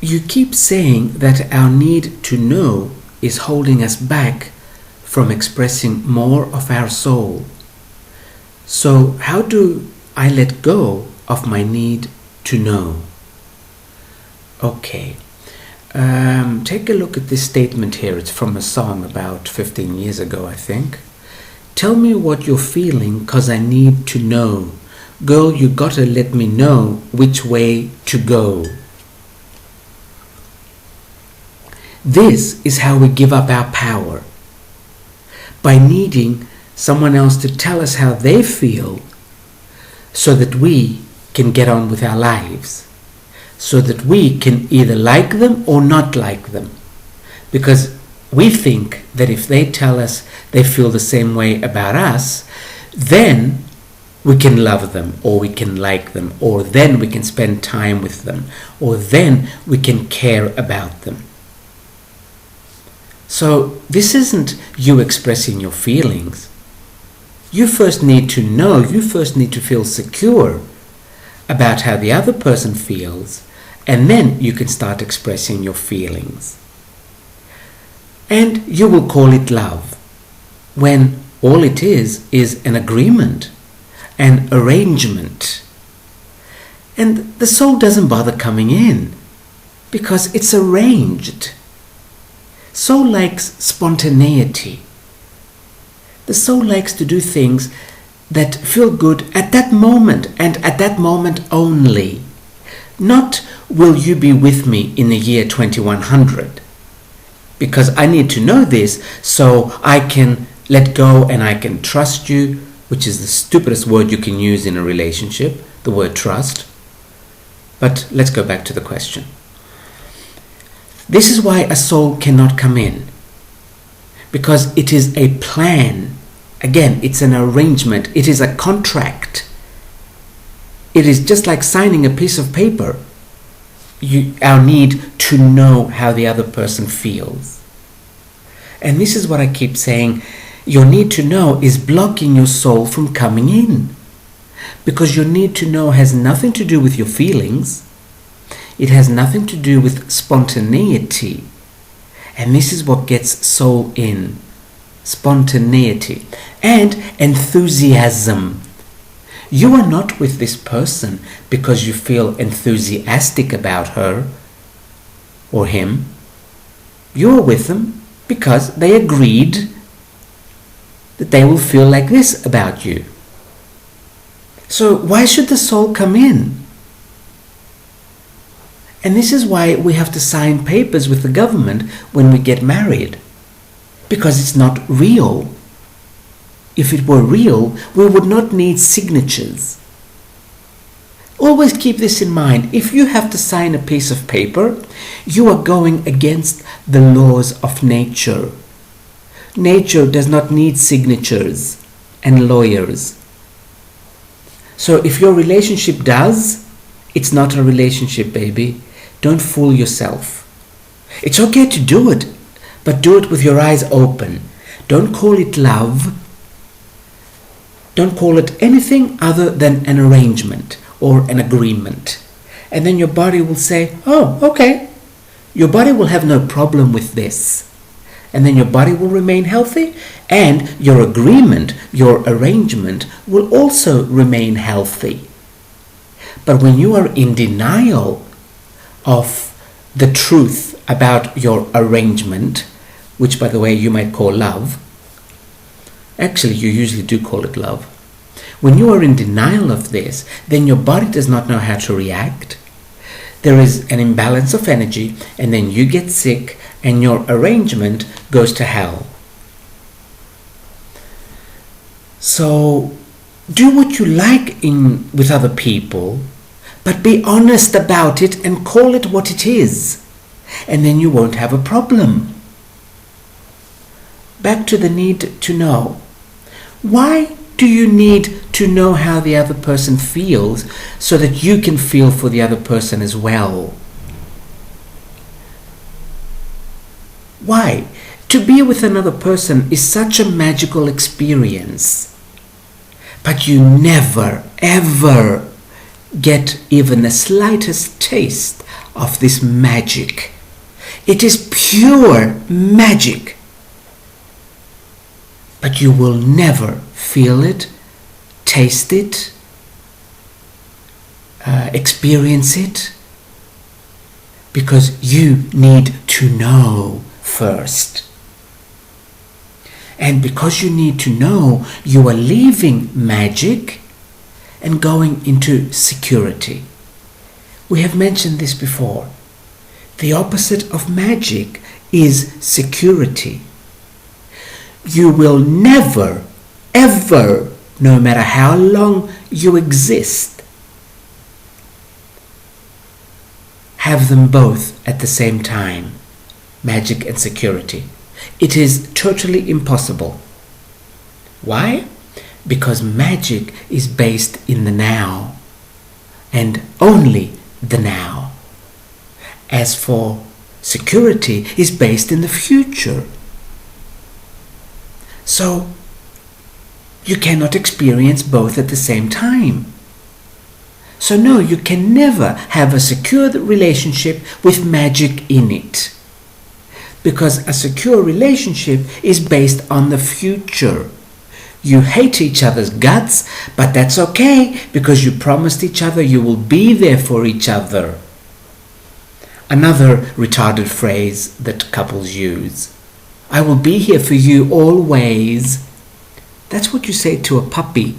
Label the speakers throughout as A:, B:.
A: you keep saying that our need to know is holding us back from expressing more of our soul. So how do I let go of my need to know? Okay. Take a look at this statement here. It's from a song about 15 years ago, I think. Tell me what you're feeling, 'cause I need to know. Girl, you gotta let me know which way to go. This is how we give up our power. By needing someone else to tell us how they feel so that we can get on with our lives. So that we can either like them or not like them. Because we think that if they tell us they feel the same way about us, then we can love them, or we can like them, or then we can spend time with them, or then we can care about them. So this isn't you expressing your feelings. You first need to know, you first need to feel secure about how the other person feels, and then you can start expressing your feelings. And you will call it love, when all it is an agreement, an arrangement. And the soul doesn't bother coming in, because it's arranged. Soul likes spontaneity. The soul likes to do things that feel good at that moment, and at that moment only. Not, will you be with me in the year 2100? Because I need to know this so I can let go and I can trust you, which is the stupidest word you can use in a relationship, the word trust. But let's go back to the question. This is why a soul cannot come in. Because it is a plan. Again, it's an arrangement. It is a contract. It is just like signing a piece of paper. Our need to know how the other person feels. And this is what I keep saying. Your need to know is blocking your soul from coming in. Because your need to know has nothing to do with your feelings. It has nothing to do with spontaneity. And this is what gets soul in. Spontaneity and enthusiasm. You are not with this person because you feel enthusiastic about her or him. You are with them because they agreed that they will feel like this about you. So why should the soul come in? And this is why we have to sign papers with the government when we get married. Because it's not real. If it were real, we would not need signatures. Always keep this in mind. If you have to sign a piece of paper, you are going against the laws of nature. Nature does not need signatures and lawyers. So if your relationship does, it's not a relationship, baby. Don't fool yourself. It's okay to do it, but do it with your eyes open. Don't call it love. Don't call it anything other than an arrangement or an agreement. And then your body will say, oh, okay. Your body will have no problem with this. And then your body will remain healthy, and your agreement, your arrangement will also remain healthy. But when you are in denial of the truth about your arrangement, which by the way you might call love, actually you usually do call it love. When you are in denial of this, then your body does not know how to react. There is an imbalance of energy, and then you get sick and your arrangement goes to hell. So do what you like with other people, but be honest about it and call it what it is. And then you won't have a problem. Back to the need to know. Why do you need to know how the other person feels so that you can feel for the other person as well? Why? To be with another person is such a magical experience. But you never, ever get even the slightest taste of this magic. It is pure magic. But you will never feel it, taste it, experience it, because you need to know first. And because you need to know, you are leaving magic and going into security. We have mentioned this before. The opposite of magic is security. You will never, ever, no matter how long you exist, have them both at the same time, magic and security. It is totally impossible. Why? Because magic is based in the now, and only the now. As for security, is based in the future. So, you cannot experience both at the same time. So no, you can never have a secure relationship with magic in it. Because a secure relationship is based on the future. You hate each other's guts, but that's okay because you promised each other you will be there for each other. Another retarded phrase that couples use. I will be here for you always. That's what you say to a puppy,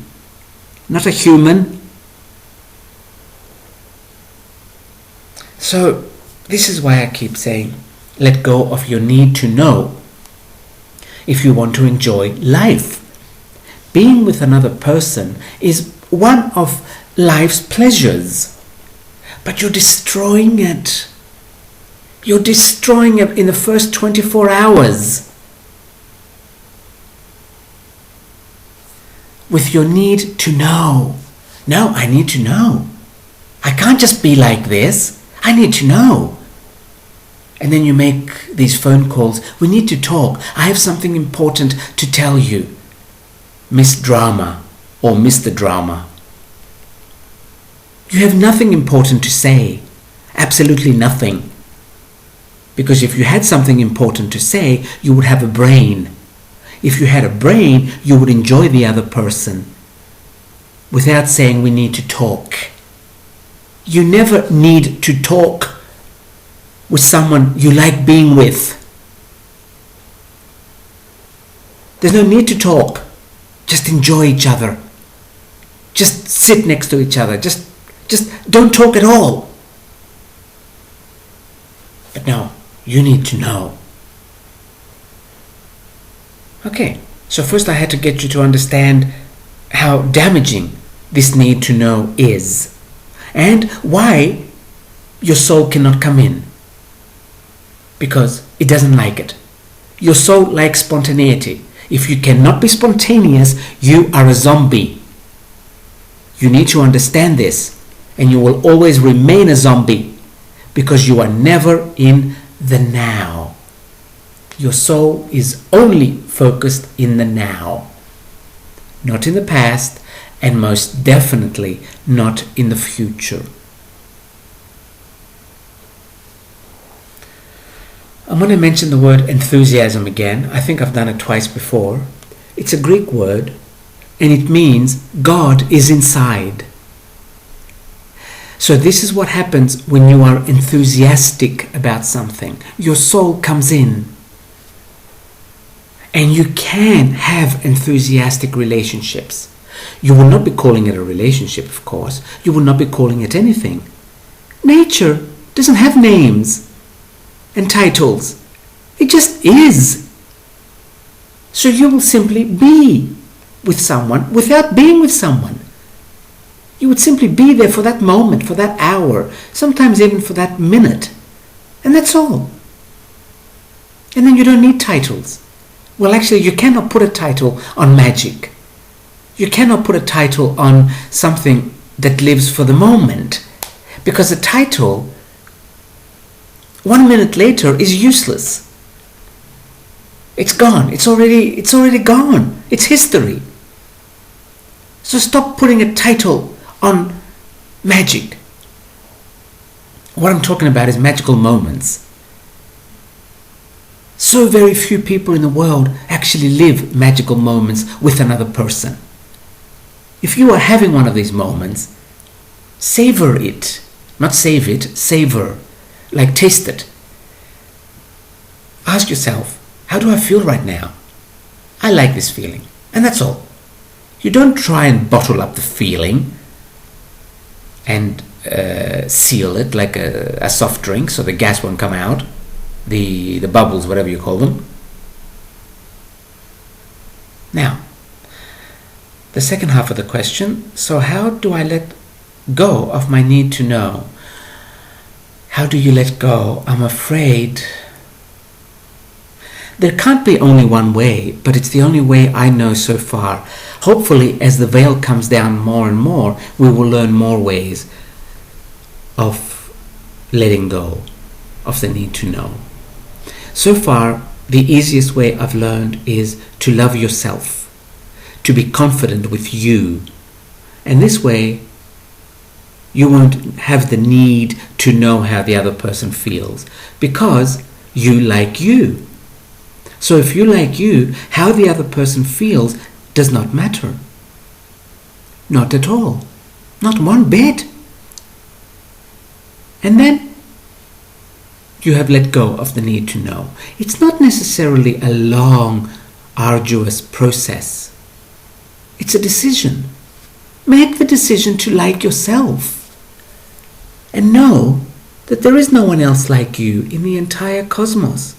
A: not a human. So, this is why I keep saying, let go of your need to know if you want to enjoy life. Being with another person is one of life's pleasures, but you're destroying it. You're destroying it in the first 24 hours with your need to know. No, I need to know. I can't just be like this. I need to know. And then you make these phone calls. We need to talk. I have something important to tell you. Miss Drama or Mr. Drama. You have nothing important to say. Absolutely nothing. Because if you had something important to say, you would have a brain. If you had a brain, you would enjoy the other person without saying we need to talk. You never need to talk with someone you like being with. There's no need to talk. Just enjoy each other. Just sit next to each other. Just don't talk at all. But no, you need to know. Okay, so first I had to get you to understand how damaging this need to know is and why your soul cannot come in. Because it doesn't like it. Your soul likes spontaneity. If you cannot be spontaneous, you are a zombie. You need to understand this, and you will always remain a zombie because you are never in the now. Your soul is only focused in the now, not in the past, and most definitely not in the future. I'm going to mention the word enthusiasm again. I think I've done it twice before. It's a Greek word, and it means God is inside. So this is what happens when you are enthusiastic about something. Your soul comes in. And you can have enthusiastic relationships. You will not be calling it a relationship, of course. You will not be calling it anything. Nature doesn't have names and titles. It just is. So you will simply be with someone without being with someone. You would simply be there for that moment, for that hour, sometimes even for that minute. And that's all. And then you don't need titles. Well, actually, you cannot put a title on magic. You cannot put a title on something that lives for the moment. Because a title, 1 minute later, is useless. It's gone. It's already gone. It's history. So stop putting a title on magic. What I'm talking about is magical moments. So very few people in the world actually live magical moments with another person. If you are having one of these moments, savor it. Not save it, savor. Like taste it. Ask yourself, how do I feel right now? I like this feeling. And that's all. You don't try and bottle up the feeling and seal it like a soft drink so the gas won't come out. The bubbles, whatever you call them. Now, the second half of the question, so how do I let go of my need to know? How do you let go? I'm afraid there can't be only one way, but it's the only way I know so far. Hopefully, as the veil comes down more and more, we will learn more ways of letting go of the need to know. So far, the easiest way I've learned is to love yourself, to be confident with you. And this way, you won't have the need to know how the other person feels because you like you. So if you like you, how the other person feels does not matter. Not at all. Not one bit. And then you have let go of the need to know. It's not necessarily a long, arduous process. It's a decision. Make the decision to like yourself. And know that there is no one else like you in the entire cosmos.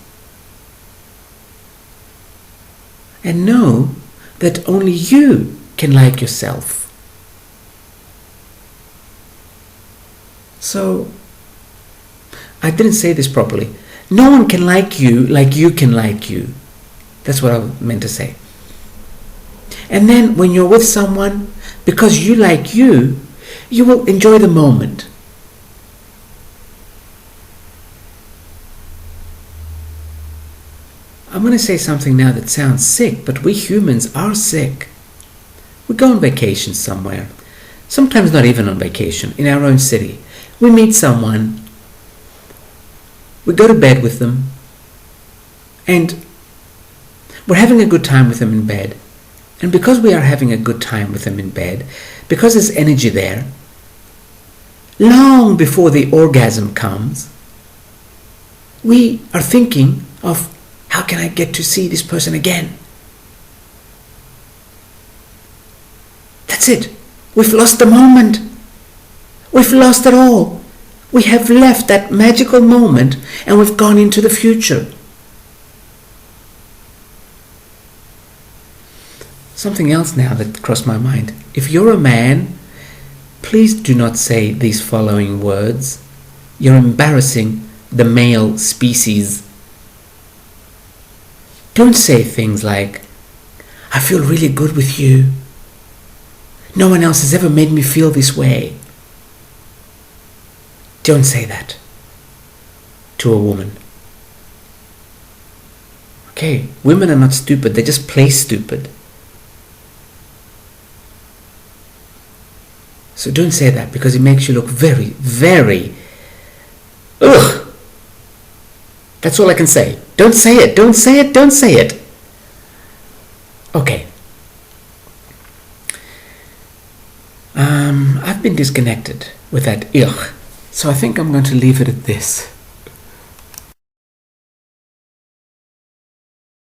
A: And know that only you can like yourself. So, I didn't say this properly. No one can like you can like you. That's what I meant to say. And then when you're with someone, because you like you will enjoy the moment. I'm going to say something now that sounds sick, but we humans are sick. We go on vacation somewhere, sometimes not even on vacation, in our own city. We meet someone, we go to bed with them, and we're having a good time with them in bed. And because we are having a good time with them in bed, because there's energy there, long before the orgasm comes, we are thinking of, how can I get to see this person again? That's it. We've lost the moment. We've lost it all. We have left that magical moment and we've gone into the future. Something else now that crossed my mind. If you're a man, please do not say these following words. You're embarrassing the male species. Don't say things like, I feel really good with you. No one else has ever made me feel this way. Don't say that to a woman. Okay, women are not stupid, they just play stupid. So don't say that because it makes you look very, very, ugh. That's all I can say. Don't say it, don't say it, don't say it. Okay. I've been disconnected with that ugh. So I think I'm going to leave it at this.